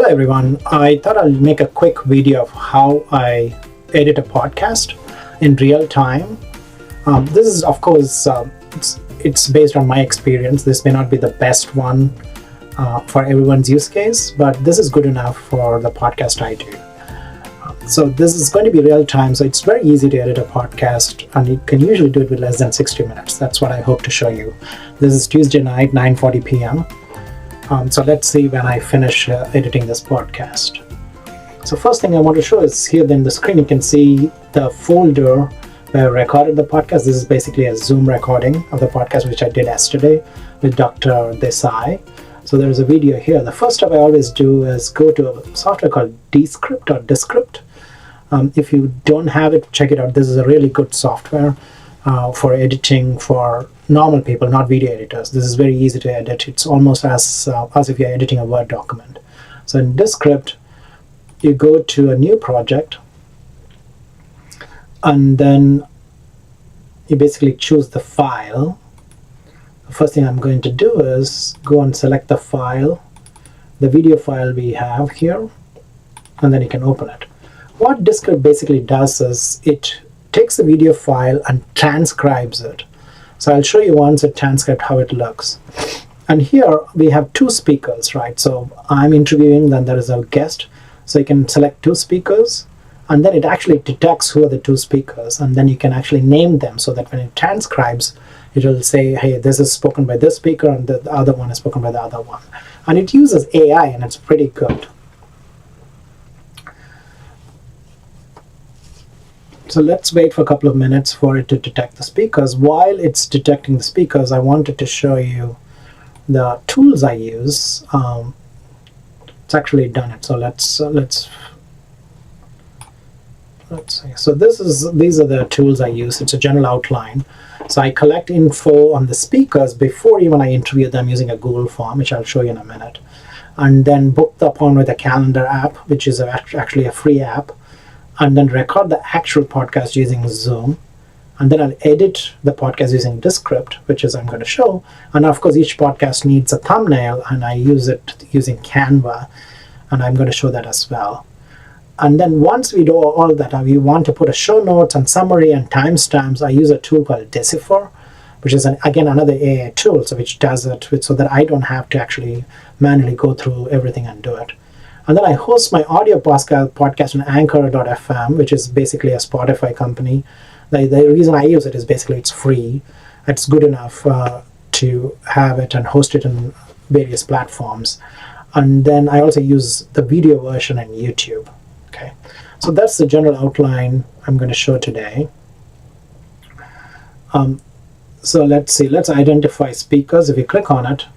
Hello everyone, I thought I'll make a quick video of how I edit a podcast in real time. This is of course, it's based on my experience. This may not be the best one for everyone's use case, but this is good enough for the podcast I do. So this is going to be real time, so it's very easy to edit a podcast, and you can usually do it with less than 60 minutes. That's what I hope to show you. This is Tuesday night, 9:40 p.m. So let's see when I finish editing this podcast. So first thing I want to show is here in the screen you can see the folder where I recorded the podcast. This is basically a Zoom recording of the podcast which I did yesterday with Dr. Desai. So there's a video here. The first step I always do is go to a software called Descript or Descript. If you don't have it, check it out. This is a really good software for editing for normal people, not video editors. This is very easy to edit. It's almost as if you're editing a Word document. So in Descript, you go to a new project, and then you basically choose the file. The first thing I'm going to do is go and select the file, the video file we have here, and then you can open it. What Descript basically does is it takes the video file and transcribes it. So I'll show you once it transcribed how it looks. And here we have two speakers, right? So I'm interviewing, then there is a guest. So you can select two speakers, and then it actually detects who are the two speakers, and then you can actually name them so that when it transcribes, it will say, hey, this is spoken by this speaker and the other one is spoken by the other one. And it uses AI, and it's pretty good. So let's wait for a couple of minutes for it to detect the speakers. While it's detecting the speakers, I wanted to show you the tools I use. It's actually done it. So let's see. So these are the tools I use. It's a general outline. So I collect info on the speakers before even I interview them using a Google form, which I'll show you in a minute, and then book the appointment with a calendar app, which is actually a free app, and then record the actual podcast using Zoom, and then I'll edit the podcast using Descript, which is I'm going to show. And of course each podcast needs a thumbnail, and I use it using Canva, and I'm going to show that as well. And then once we do all that, we want to put a show notes and summary and timestamps. I use a tool called Decipher, which is again another AI tool, so which does it so that I don't have to actually manually go through everything and do it. And then I host my audio podcast on Anchor.fm, which is basically a Spotify company. The reason I use it is basically it's free. It's good enough to have it and host it on various platforms. And then I also use the video version in YouTube. Okay, so that's the general outline I'm going to show today. So let's see. Let's identify speakers. If you click on it,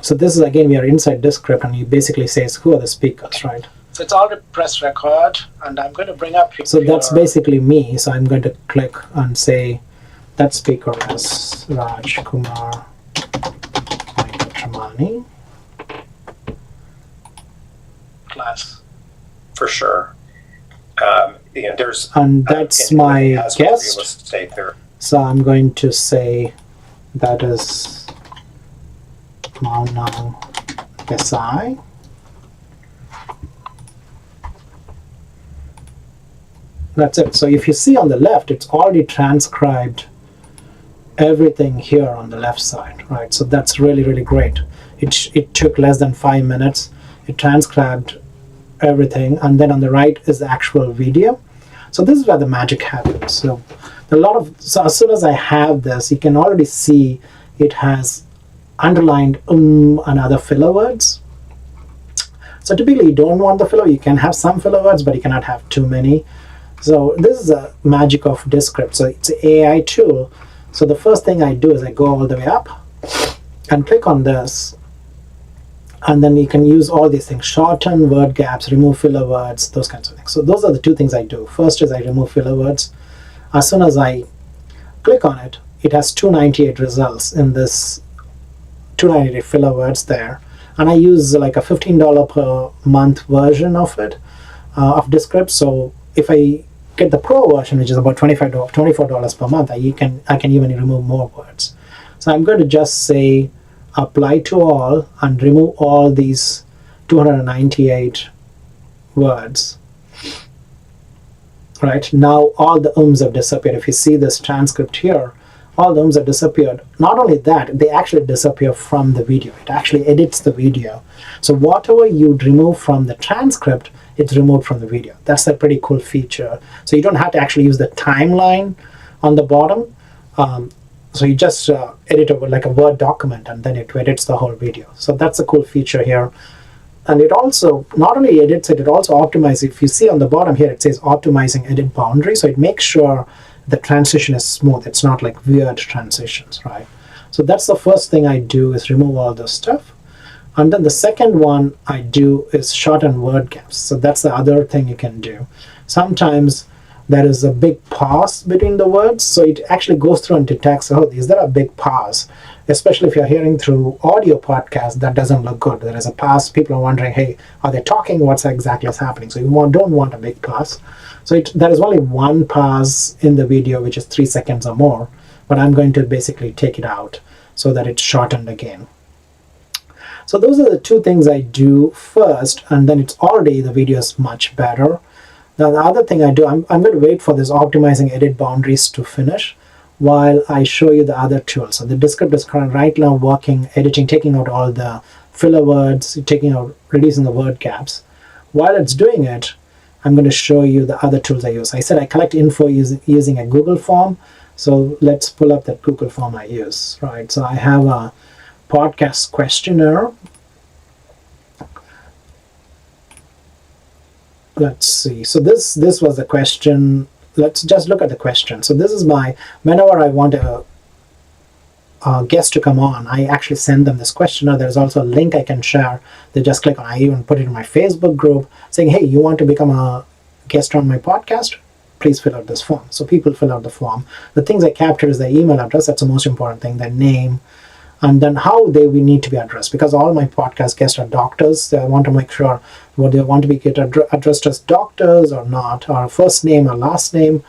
so this is again we are inside Descript, and it basically says who are the speakers, right? So it's already press record, and I'm going to bring up. So that's basically me. So I'm going to click and say that speaker is Raj Kumar Tramani. Class, for sure. There's and that's my guest. So I'm going to say that is Maunang Desai. That's it. So if you see on the left, it's already transcribed everything here on the left side, right? So that's really, really great. It took less than 5 minutes. It transcribed everything, and then on the right is the actual video. So this is where the magic happens. So as soon as I have this, you can already see it has underlined and other filler words. So typically you don't want the filler. You can have some filler words, but you cannot have too many. So this is the magic of Descript. So it's an AI tool. So the first thing I do is I go all the way up and click on this, and then you can use all these things: shorten, word gaps, remove filler words, those kinds of things. So those are the two things I do. First is I remove filler words. As soon as I click on it, it has 298 results in this 298 filler words there. And I use like a $15 per month version of it, of Descript. So if I get the pro version, which is about $24 per month, I can even remove more words. So I'm going to just say apply to all and remove all these 298 words. Right, now all the ums have disappeared. If you see this transcript here, all the ums have disappeared. Not only that, they actually disappear from the video. It actually edits the video. So whatever you remove from the transcript, it's removed from the video. That's a pretty cool feature. So you don't have to actually use the timeline on the bottom. So you just edit it like a Word document, and then it edits the whole video. So that's a cool feature here. And it also not only edits it, it also optimizes. If you see on the bottom here, it says optimizing edit boundary. So it makes sure the transition is smooth. It's not like weird transitions, right? So that's the first thing I do, is remove all this stuff. And then the second one I do is shorten word gaps. So that's the other thing you can do. Sometimes there is a big pause between the words, so it actually goes through and detects, oh, is there a big pause? Especially if you're hearing through audio podcasts, that doesn't look good. There is a pause. People are wondering, hey, are they talking? What's exactly is happening? So you don't want a big pause. So there is only one pause in the video, which is 3 seconds or more, but I'm going to basically take it out so that it's shortened again. So those are the two things I do first, and then it's already, the video is much better. Now the other thing I do, I'm going to wait for this optimizing edit boundaries to finish while I show you the other tools. So the Descript is right now working, editing, taking out all the filler words, reducing the word gaps. While it's doing it, I'm going to show you the other tools I use. I said I collect info using a Google form. So let's pull up that Google form I use, right? So I have a podcast questionnaire. Let's see. So this was the question. Let's just look at the question. So this is whenever I want a guest to come on, I actually send them this questionnaire. There's also a link I can share. They just click on. I even put it in my Facebook group saying, hey, you want to become a guest on my podcast? Please fill out this form. So people fill out the form. The things I capture is their email address. That's the most important thing, their name, and then how we need to be addressed. Because all my podcast guests are doctors. So I want to make sure whether they want to be addressed as doctors or not, or first name or last name.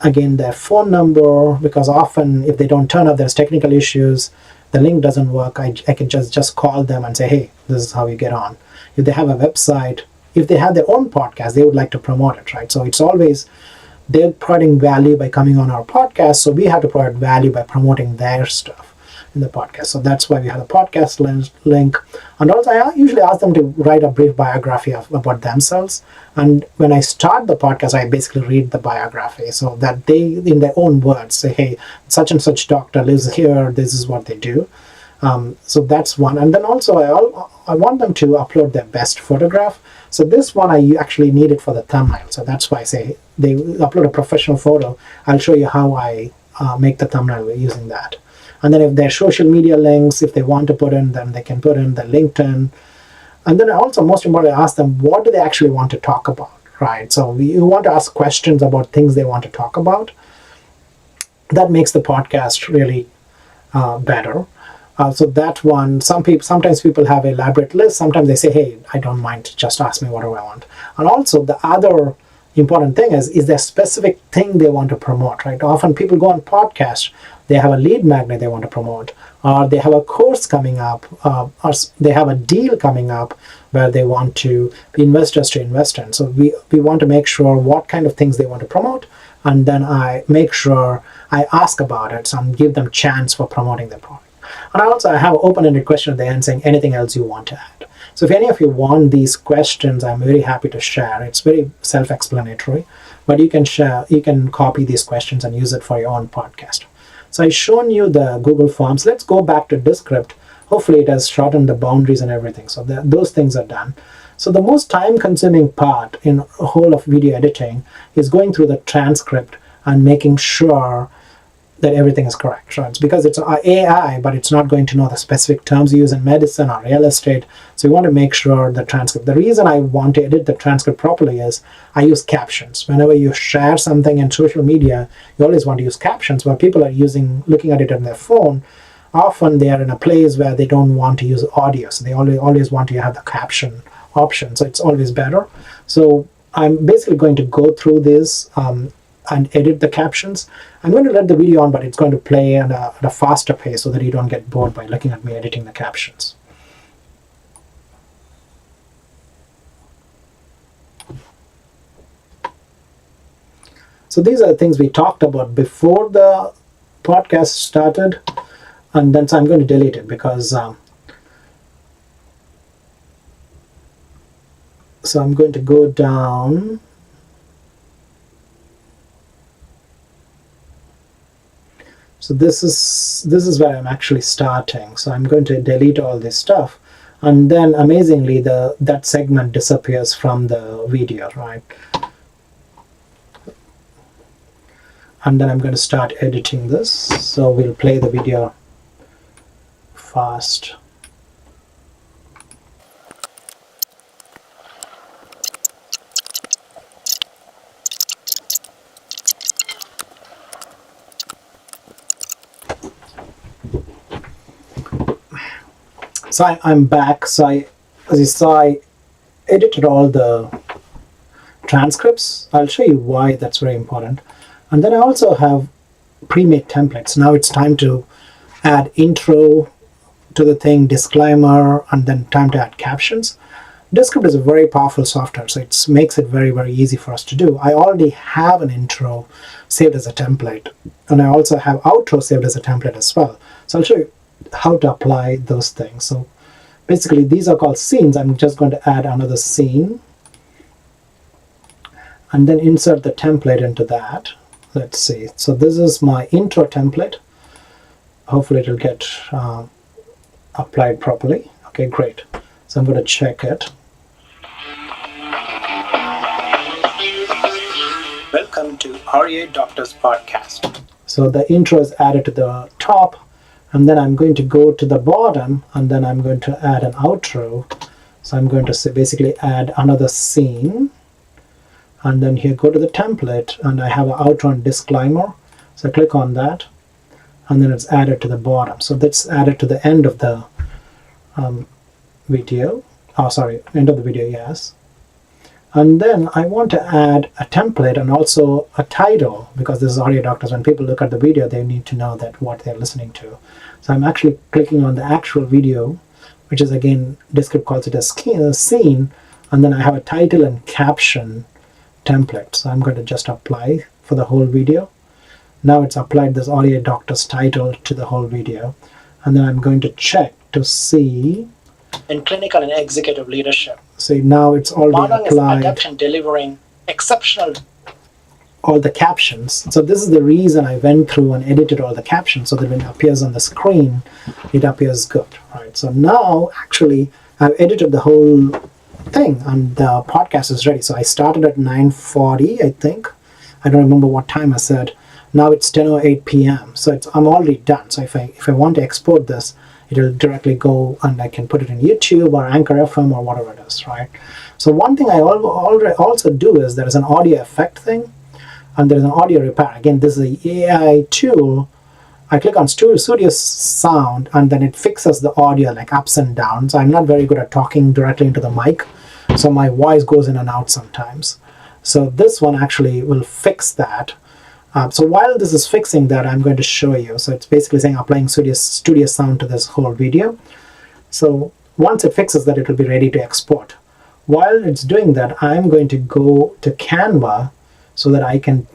Again, their phone number, because often if they don't turn up, there's technical issues, the link doesn't work, I can just call them and say, hey, this is how you get on. If they have a website, if they have their own podcast, they would like to promote it, right? So it's always, they're providing value by coming on our podcast, so we have to provide value by promoting their stuff in the podcast. So that's why we have a podcast link. And also I usually ask them to write a brief biography about themselves. And when I start the podcast, I basically read the biography so that they, in their own words, say, hey, such and such doctor lives here, this is what they do. So that's one. And then also I want them to upload their best photograph. So this one I actually need it for the thumbnail. So that's why I say they upload a professional photo. I'll show you how I make the thumbnail using that. And then if their social media links, if they want to put in, then they can put in the LinkedIn. And then also, most importantly, I ask them, what do they actually want to talk about, right? So you want to ask questions about things they want to talk about. That makes the podcast really better. So that one, sometimes people have an elaborate list. Sometimes they say, hey, I don't mind, just ask me whatever I want. And also the other important thing is there a specific thing they want to promote, right? Often people go on podcasts, they have a lead magnet they want to promote, or they have a course coming up, or they have a deal coming up where they want to investors to invest in. So we want to make sure what kind of things they want to promote, and then I make sure I ask about it, so I give them chance for promoting their product. And I have an open-ended question at the end saying anything else you want to add. So if any of you want these questions, I'm very happy to share. It's very self-explanatory, but you can copy these questions and use it for your own podcast. So I've shown you the Google Forms. Let's go back to Descript. Hopefully it has shortened the boundaries and everything. So those things are done. So the most time-consuming part in the whole of video editing is going through the transcript and making sure that everything is correct. Right? It's because it's AI, but it's not going to know the specific terms used in medicine or real estate. So we want to make sure the transcript. The reason I want to edit the transcript properly is I use captions. Whenever you share something in social media, you always want to use captions. Where people are looking at it on their phone, often they are in a place where they don't want to use audio. So they always want to have the caption option. So it's always better. So I'm basically going to go through this and edit the captions. I'm going to let the video on, but it's going to play at a faster pace so that you don't get bored by looking at me editing the captions. So these are the things we talked about before the podcast started, and then so I'm going to delete it because so I'm going to go down. So this is where I'm actually starting. So I'm going to delete all this stuff, and then amazingly that segment disappears from the video, right? And then I'm going to start editing this. So we'll play the video fast. So I'm back. So as you saw, I edited all the transcripts. I'll show you why that's very important. And then I also have pre-made templates. Now it's time to add intro to the thing, disclaimer, and then time to add captions. Descript is a very powerful software, so it makes it very, very easy for us to do. I already have an intro saved as a template, and I also have outro saved as a template as well. So I'll show you how to apply those things. So basically these are called scenes. I'm just going to add another scene and then insert the template into that. Let's see. So this is my intro template. Hopefully it'll get applied properly. Okay, great. So I'm going to check it. Welcome to REA Doctors Podcast. So the intro is added to the top, and then I'm going to go to the bottom, and then I'm going to add an outro. So I'm going to say basically add another scene, and then here go to the template, and I have an outro and disclaimer. So I click on that, and then it's added to the bottom. So that's added to the end of the video. Oh, sorry, end of the video, yes. And then I want to add a template and also a title, because this is REA Doctors. When people look at the video, they need to know that what they're listening to. So I'm actually clicking on the actual video, which is again, Descript calls it a scene, and then I have a title and caption template. So I'm going to just apply for the whole video. Now it's applied this REA Doctors title to the whole video. And then I'm going to check to see in clinical and executive leadership. See, now it's already applied. Is adept in delivering exceptional all the captions. So this is the reason I went through and edited all the captions so that when it appears on the screen, it appears good, right? So now actually I've edited the whole thing and the podcast is ready. So I started at 9:40, I think. I don't remember what time I said. Now it's 10:08 p.m. So I'm already done. So if I want to export this, it'll directly go and I can put it in YouTube or Anchor FM or whatever it is, right? So one thing I also do is there is an audio effect thing and there's an audio repair. Again, this is an AI tool. I click on Studio Sound and then it fixes the audio like ups and downs. I'm not very good at talking directly into the mic, so my voice goes in and out sometimes. So this one actually will fix that. So while this is fixing that, I'm going to show you. So it's basically saying applying Studio Sound to this whole video. So once it fixes that, it will be ready to export. While it's doing that, I'm going to go to Canva so that I can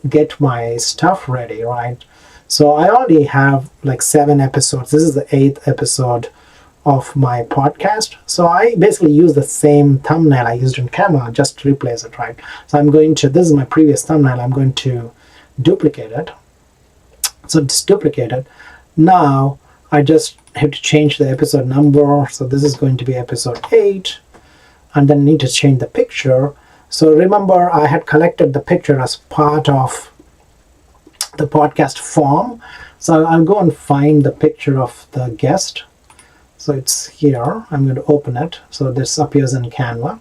get my stuff ready, right? So I already have like 7 episodes. This is the 8th episode of my podcast. So I basically use the same thumbnail I used in Canva, just to replace it, right? So I'm going to, this is my previous thumbnail, I'm going to duplicate it. So it's duplicated. Now I just have to change the episode number. So this is going to be episode 8, and then need to change the picture. So remember, I had collected the picture as part of the podcast form. So I'll go and find the picture of the guest. So it's here. I'm going to open it. So this appears in Canva.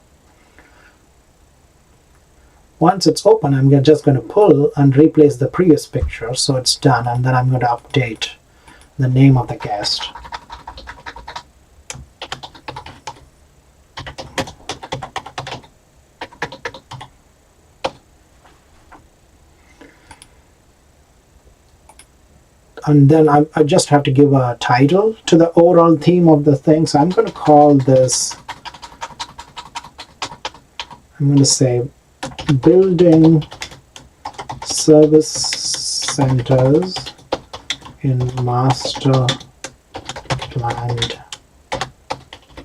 Once it's open, I'm just going to pull and replace the previous picture. So it's done. And then I'm going to update the name of the guest. And then I just have to give a title to the overall theme of the thing. So I'm going to call this, I'm going to say, Building service centers in master planned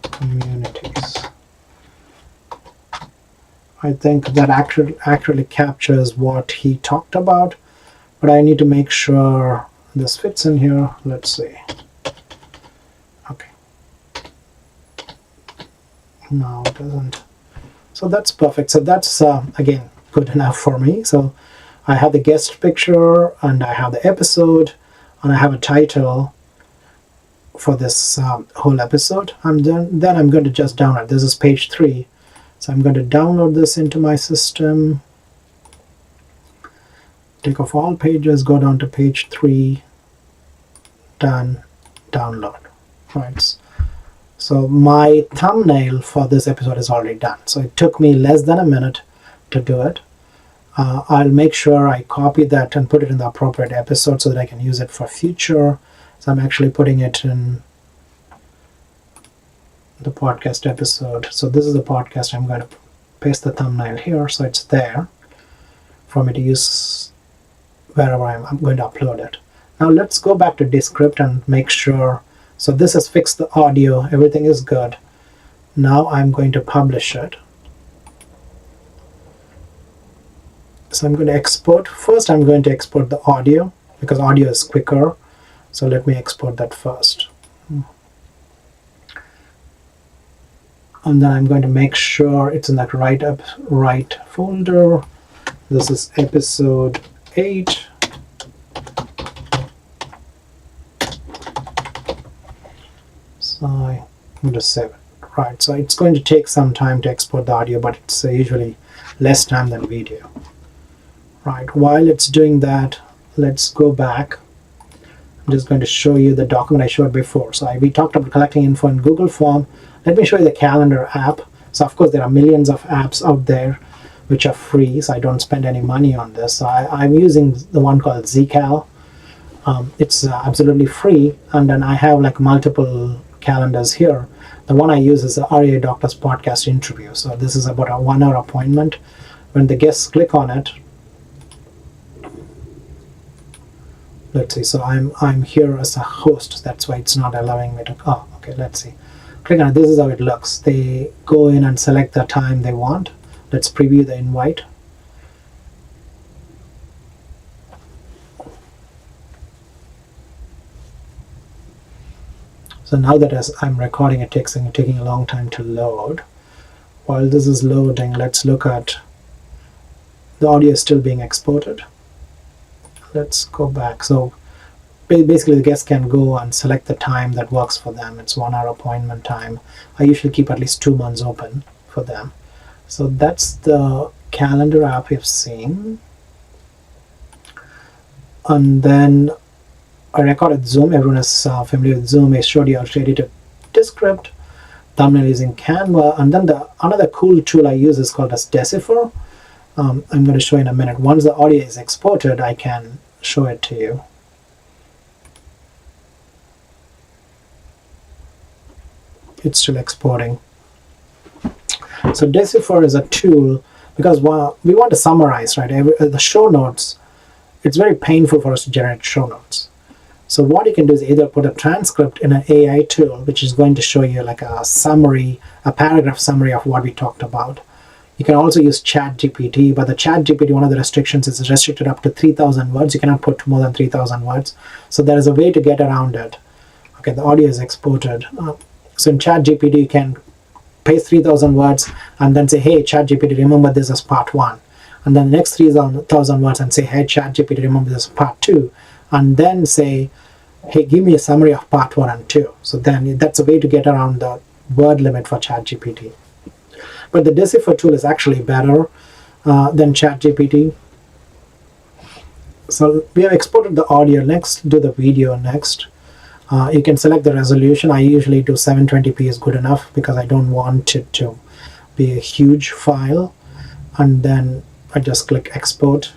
communities. I think that accurately captures what he talked about, but I need to make sure this fits in here. Let's see. Okay. No, it doesn't. So that's perfect. So that's, again, good enough for me. So I have the guest picture, and I have the episode, and I have a title for this whole episode. Then I'm going to just download. This is page 3. So I'm going to download this into my system. Take off all pages, go down to page 3, done, download. Right. So my thumbnail for this episode is already done. So it took me less than a minute to do it. I'll make sure I copy that and put it in the appropriate episode so that I can use it for future. So I'm actually putting it in the podcast episode. So this is the podcast. I'm going to paste the thumbnail here so it's there for me to use wherever I'm going to upload it. Now let's go back to Descript and make sure. So this has fixed the audio. Everything is good. Now I'm going to publish it. So I'm going to export. First I'm going to export the audio because audio is quicker. So let me export that first. And then I'm going to make sure it's in that right folder. This is episode 8. So I'm going to save it. Right, so it's going to take some time to export the audio, but it's usually less time than video. Right, while it's doing that, let's go back. I'm just going to show you the document I showed before. So we talked about collecting info in Google Form. Let me show you the calendar app. So of course there are millions of apps out there which are free, so I don't spend any money on this. So I'm using the one called Zcal. It's absolutely free, and then I have like multiple calendars here. The one I use is the RA Doctors Podcast interview. So this is about a 1-hour appointment. When the guests click on it, let's see, so I'm here as a host. That's why it's not allowing me to, oh, okay, let's see. Click on it, this is how it looks. They go in and select the time they want. Let's preview the invite. So now that as I'm recording, it's taking a long time to load. While this is loading, let's look at the audio is still being exported. Let's go back. So basically the guests can go and select the time that works for them. It's 1-hour appointment time. I usually keep at least 2 months open for them. So that's the calendar app you've seen. And then I recorded Zoom. Everyone is familiar with Zoom. I showed you how to edit a Descript. Thumbnail using Canva. And then another cool tool I use is called as Decipher. I'm going to show you in a minute. Once the audio is exported, I can show it to you. It's still exporting. So Decipher is a tool because we want to summarize, right? The show notes. It's very painful for us to generate show notes. So what you can do is either put a transcript in an AI tool, which is going to show you like a summary, a paragraph summary of what we talked about. You can also use ChatGPT, but the ChatGPT, one of the restrictions is restricted up to 3,000 words. You cannot put more than 3,000 words. So there is a way to get around it. Okay, the audio is exported. So in ChatGPT, you can paste 3,000 words and then say, hey, ChatGPT, remember this as part 1. And then the next 3,000 words and say, hey, ChatGPT, remember this as part 2. And then say, hey, give me a summary of part 1 and 2. So then that's a way to get around the word limit for ChatGPT. But the Decipher tool is actually better than ChatGPT. So we have exported the audio. Next, do the video next. You can select the resolution. I usually do 720p is good enough because I don't want it to be a huge file. And then I just click export.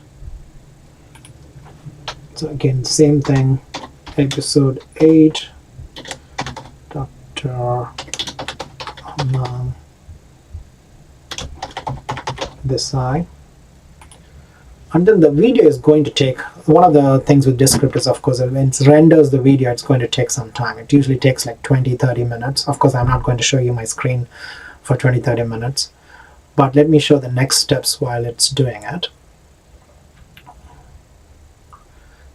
So again, same thing. Episode 8. Dr. Desai. And then the video is going to take, one of the things with Descript is, of course, when it renders the video, it's going to take some time. It usually takes like 20-30 minutes. Of course, I'm not going to show you my screen for 20-30 minutes, but let me show the next steps while it's doing it.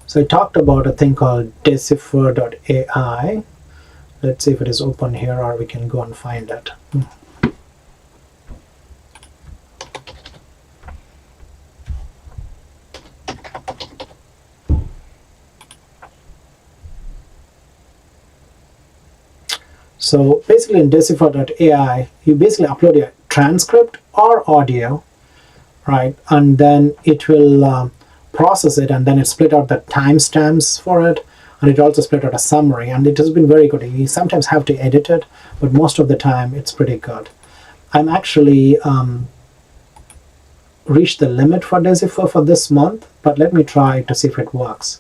So I talked about a thing called Decipher.ai. Let's see if it is open here, or we can go and find it. So basically in Decipher.ai, you basically upload your transcript or audio, right? And then it will process it, and then it split out the timestamps for it, and it also split out a summary, and it has been very good. You sometimes have to edit it, but most of the time it's pretty good. I'm actually reached the limit for Decipher for this month, but let me try to see if it works,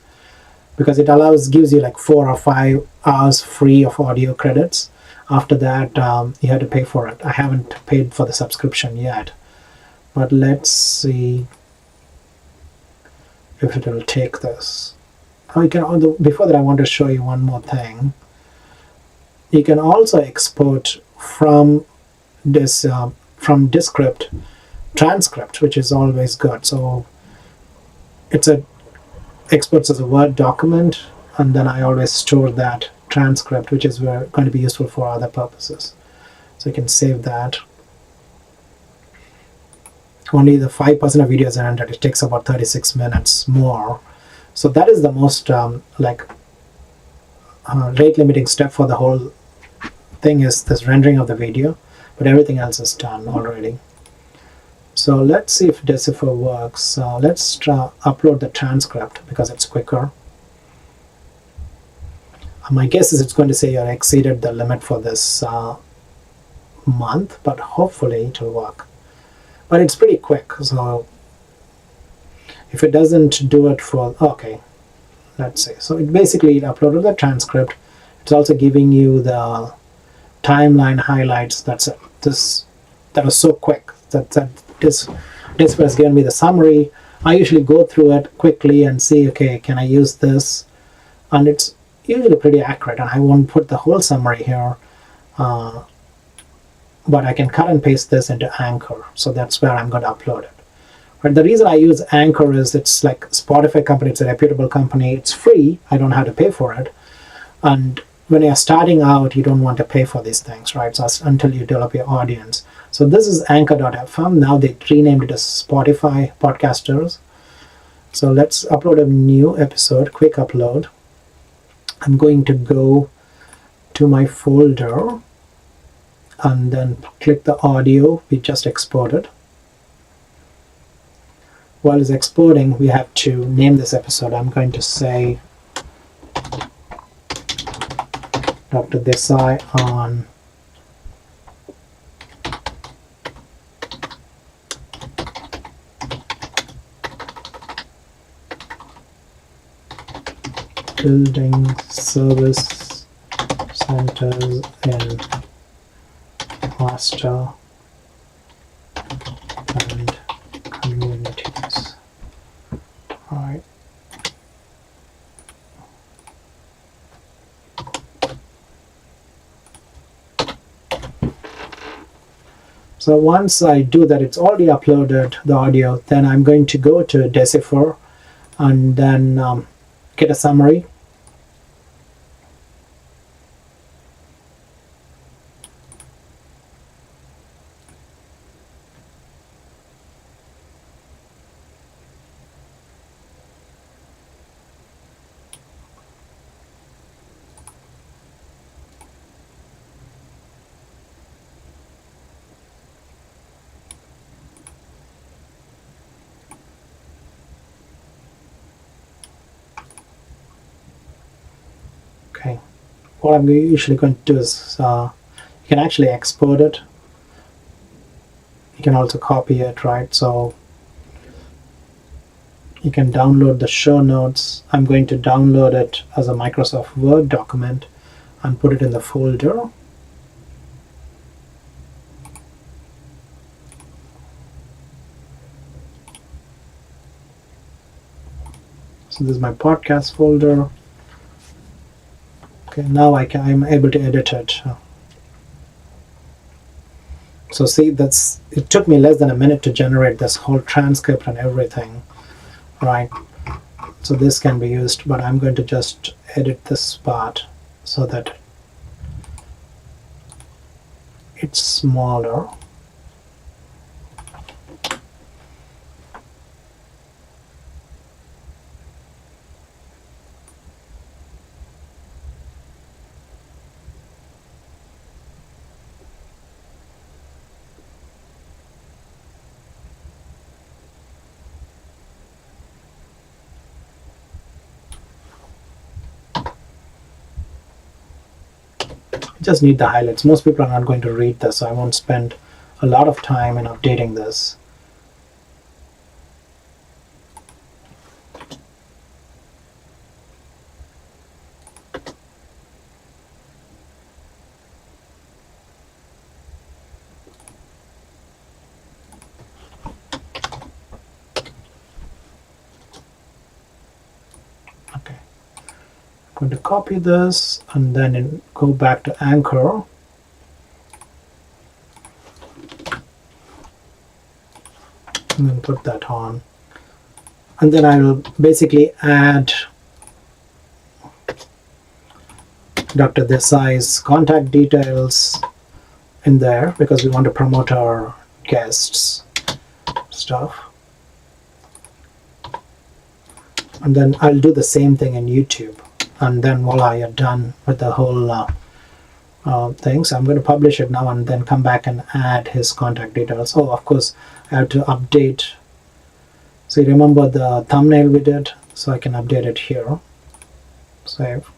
because it gives you like 4 or 5 hours free of audio credits. After that, you have to pay for it. I haven't paid for the subscription yet, but let's see if it will take this. Oh, you can. Before that, I want to show you one more thing. You can also export from this from Descript transcript, which is always good. So exports as a Word document, and then I always store that transcript, which is going to be useful for other purposes. So you can save that. Only the 5% of videos are rendered. It takes about 36 minutes more. So that is the most rate limiting step for the whole thing, is this rendering of the video, but everything else is done already. So let's see if Decipher works. Let's upload the transcript because it's quicker. My guess is it's going to say you've exceeded the limit for this month, but hopefully it will work. But it's pretty quick, so if it doesn't do it for, okay, let's see. So it basically uploaded the transcript. It's also giving you the timeline highlights. That's it. That was so quick. This has given me the summary. I usually go through it quickly and see, okay, can I use this? And it's usually pretty accurate, and I won't put the whole summary here, but I can cut and paste this into Anchor, so that's where I'm going to upload it. But the reason I use Anchor is it's like Spotify company, it's a reputable company, it's free, I don't have to pay for it, and when you're starting out, you don't want to pay for these things, right? So until you develop your audience. So this is Anchor.fm. Now they renamed it as Spotify Podcasters. So let's upload a new episode, quick upload. I'm going to go to my folder and then click the audio we just exported. While it's exporting, we have to name this episode. I'm going to say Dr. Desai on building service centers in master and communities. All right. So once I do that, it's already uploaded the audio, then I'm going to go to Decipher and then get a summary. Okay, what I'm usually going to do is you can actually export it. You can also copy it, right? So you can download the show notes. I'm going to download it as a Microsoft Word document and put it in the folder. So this is my podcast folder. Okay, now I'm able to edit it. So see, it took me less than a minute to generate this whole transcript and everything, right? So this can be used, but I'm going to just edit this part so that it's smaller. Just need the highlights. Most people are not going to read this, so I won't spend a lot of time in updating this. Okay. I'm going to copy this and then go back to Anchor. And then put that on. And then I will basically add Dr. Desai's contact details in there because we want to promote our guests stuff. And then I'll do the same thing in YouTube. And then voila, you're done with the whole thing. So I'm going to publish it now and then come back and add his contact details. Oh, of course, I have to update. So you remember the thumbnail we did? So I can update it here. Save.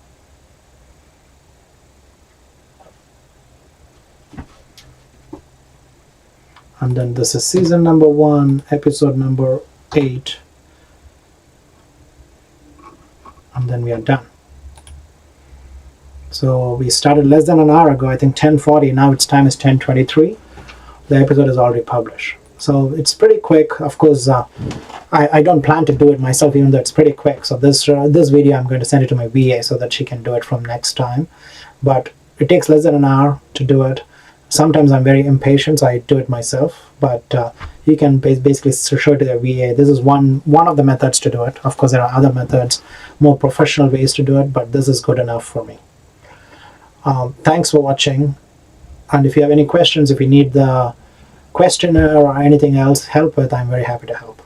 And then this is season number 1, episode number 8. And then we are done. So we started less than an hour ago, I think 10:40. Now its time is 10:23. The episode is already published. So it's pretty quick. Of course, I don't plan to do it myself, even though it's pretty quick. So this video, I'm going to send it to my VA so that she can do it from next time. But it takes less than an hour to do it. Sometimes I'm very impatient, so I do it myself. But you can basically show it to the VA. This is one of the methods to do it. Of course, there are other methods, more professional ways to do it, but this is good enough for me. Thanks for watching. And if you have any questions, if you need the questionnaire or anything else help with, I'm very happy to help.